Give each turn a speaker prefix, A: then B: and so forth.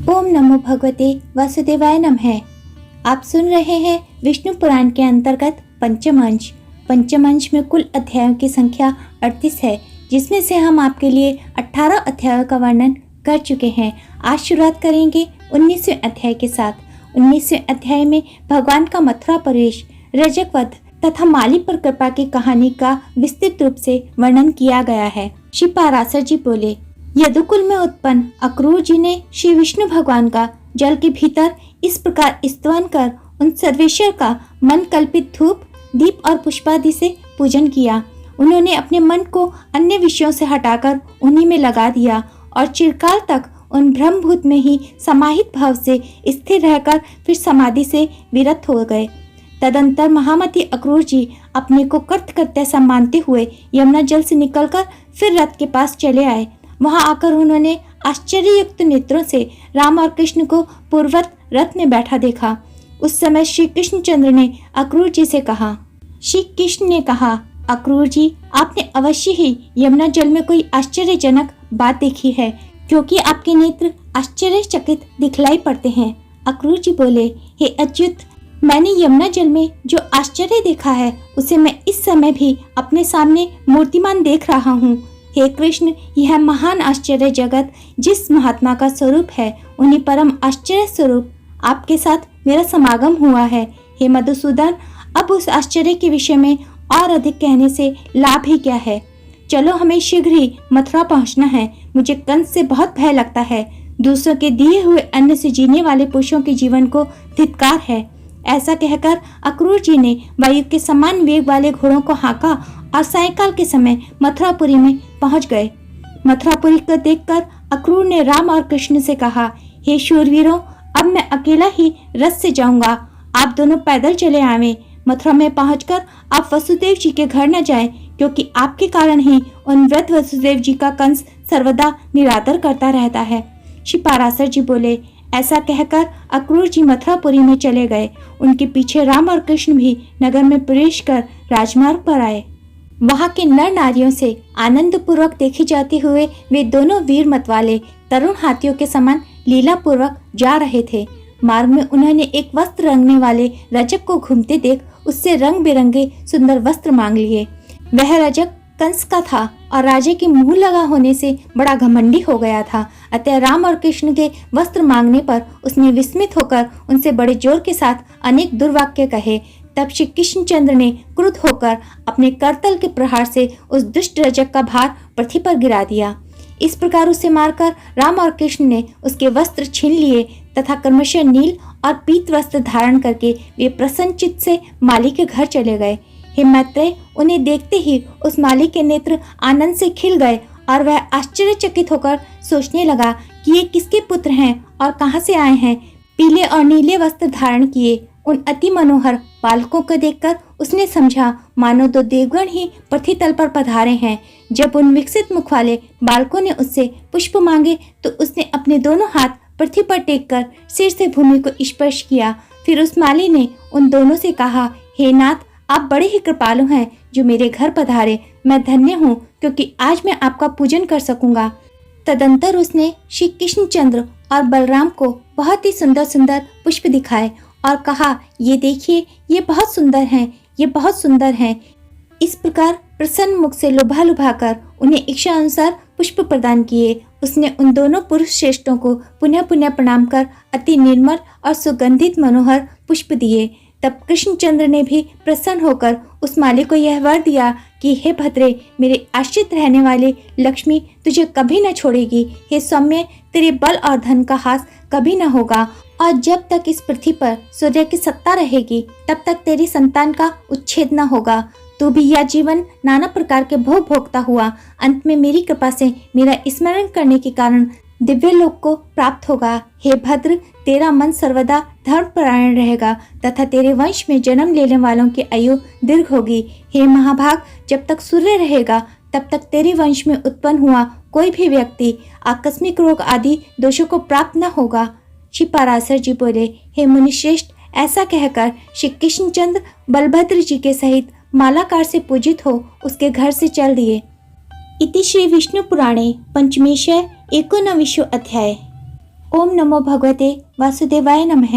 A: ओम नमो भगवते वासुदेवाय नमः। आप सुन रहे हैं विष्णु पुराण के अंतर्गत पंचम अंश। पंचम अंश में कुल अध्यायों की संख्या 38 है, जिसमें से हम आपके लिए 18 अध्यायों का वर्णन कर चुके हैं। आज शुरुआत करेंगे 19वें अध्याय के साथ। 19वें अध्याय में भगवान का मथुरा प्रवेश, रजक वध तथा माली पर कृपा की कहानी का विस्तृत रूप से वर्णन किया गया है। श्री पाराशर जी बोले, यदुकुल में उत्पन्न अक्रूर जी ने श्री विष्णु भगवान का जल के भीतर इस प्रकार स्तवन कर उन सर्वेश्वर का मन कल्पित धूप, दीप और पुष्पादि से पूजन किया। उन्होंने अपने मन को अन्य विषयों से हटाकर उन्हीं में लगा दिया और चिरकाल तक उन ब्रह्मभूत में ही समाहित भाव से स्थिर रहकर फिर समाधि से विरत हो गए। तदंतर महामती अक्रूर जी अपने को कृतकृत्य सा मानते हुए यमुना जल से निकलकर फिर रथ के पास चले आए। वहां आकर उन्होंने आश्चर्ययुक्त नेत्रों से राम और कृष्ण को पूर्ववत रथ में बैठा देखा। उस समय श्री कृष्णचंद्र ने अक्रूर जी से कहा। श्री कृष्ण ने कहा, अक्रूर जी, आपने अवश्य ही यमुना जल में कोई आश्चर्यजनक बात देखी है, क्योंकि आपके नेत्र आश्चर्यचकित दिखलाई पड़ते हैं। अक्रूर जी बोले, हे अच्युत, मैंने यमुना जल में जो आश्चर्य देखा है उसे मैं इस समय भी अपने सामने मूर्तिमान देख रहा हूँ। हे कृष्ण, यह महान आश्चर्य जगत जिस महात्मा का स्वरूप है, उन्हीं परम आश्चर्य स्वरूप आपके साथ मेरा समागम हुआ है। हे मधुसूदन, अब उस आश्चर्य के विषय में और अधिक कहने से लाभ ही क्या है। चलो, हमें शीघ्र ही मथुरा पहुंचना है। मुझे कंस से बहुत भय लगता है। दूसरों के दिए हुए अन्न से जीने वाले पुरुषों के जीवन को धिक्कार है। ऐसा कहकर अक्रूर जी ने वायु के समान वेग वाले घोड़ों को हाँका और सायंकाल के समय मथुरापुरी में पहुंच गए। मथुरापुरी को देखकर अक्रूर ने राम और कृष्ण से कहा, हे शूरवीरों, अब मैं अकेला ही रथ से जाऊंगा, आप दोनों पैदल चले आवे। मथुरा में पहुंचकर आप वसुदेव जी के घर न जाएं, क्योंकि आपके कारण ही उन वृद्ध वसुदेव जी का कंस सर्वदा निरादर करता रहता है। श्री पाराशर जी बोले, ऐसा कहकर अक्रूर जी मथुरापुरी में चले गए। उनके पीछे राम और कृष्ण भी नगर में प्रवेश कर राजमार्ग पर आए। वहां के नर नारियों से आनंद पूर्वक देखे जाते हुए वे दोनों वीर मतवाले तरुण हाथियों के समान लीला पूर्वक जा रहे थे। मार्ग में उन्होंने एक वस्त्र रंगने वाले रजक को घूमते देख उससे रंग बिरंगे सुंदर वस्त्र मांग लिए। वह रजक कंस का था और राजे के मुंह लगा होने से बड़ा घमंडी हो गया था। अतः राम और कृष्ण के वस्त्र मांगने पर उसने विस्मित होकर उनसे बड़े जोर के साथ अनेक दुर्वाक्य कहे। तब श्री कृष्णचंद्र ने क्रुद्ध होकर अपने करतल के प्रहार से उस दुष्ट रजक का भार पृथ्वी पर गिरा दिया। इस प्रकार उसे मारकर राम और कृष्ण ने उसके वस्त्र छीन लिए तथा क्रमशः नील और पीत वस्त्र धारण करके वे प्रसन्नचित्त से माली के घर चले गए। हे मैत्रेय, उन्हें देखते ही उस माली के नेत्र आनंद से खिल गए और वह आश्चर्यचकित होकर सोचने लगा कि ये किसके पुत्र हैं और कहां से आए हैं। पीले और नीले वस्त्र धारण किए उन अति मनोहर बालकों को देखकर उसने समझा मानो दो देवगण ही पृथ्वी तल पर पधारे हैं। जब उन विकसित मुख वाले बालकों ने उससे पुष्प मांगे तो उसने अपने दोनों हाथ पृथ्वी पर टेककर सिर से भूमि को स्पर्श किया। फिर उस माली ने उन दोनों से कहा, हे नाथ, आप बड़े ही कृपालु हैं जो मेरे घर पधारे। मैं धन्य हूँ, क्योंकि आज मैं आपका पूजन कर सकूंगा। तदंतर उसने श्री कृष्णचंद्र और बलराम को बहुत ही सुंदर सुंदर पुष्प दिखाए और कहा, ये देखिए, ये बहुत सुंदर हैं, ये बहुत सुंदर हैं। इस प्रकार प्रसन्न मुख से लुभा लुभा कर उन्हें इच्छा अनुसार पुष्प प्रदान किए। उसने उन दोनों पुरुष श्रेष्ठों को पुनः पुनः प्रणाम कर अति निर्मल और सुगंधित मनोहर पुष्प दिए। तब कृष्णचंद्र ने भी प्रसन्न होकर उस माली को यह वर दिया कि हे भद्रे, मेरे आश्रित रहने वाले लक्ष्मी तुझे कभी न छोड़ेगी। हे सौम्य, तेरे बल और धन का हास कभी न होगा और जब तक इस पृथ्वी पर सूर्य की सत्ता रहेगी तब तक तेरी संतान का उच्छेद न होगा। तू भी यह जीवन नाना प्रकार के भोग भोगता हुआ अंत में मेरी कृपा से मेरा स्मरण करने के कारण दिव्य लोक को प्राप्त होगा। हे भद्र, तेरा मन सर्वदा धर्मपरायण रहेगा तथा तेरे वंश में जन्म लेने वालों की आयु दीर्घ होगी। हे महाभाग, जब तक सूर्य रहेगा तब तक तेरे वंश में उत्पन्न हुआ कोई भी व्यक्ति आकस्मिक रोग आदि दोषों को प्राप्त न होगा। श्री पाराशर जी बोले, हे मुनिश्रेष्ठ, ऐसा कहकर श्री कृष्णचंद्र बलभद्र जी के सहित मालाकार से पूजित हो उसके घर से चल दिए। इति श्री विष्णु पुराणे पंचमेश एकोनविंशो अध्याय। ओम नमो भगवते वासुदेवाय नमः।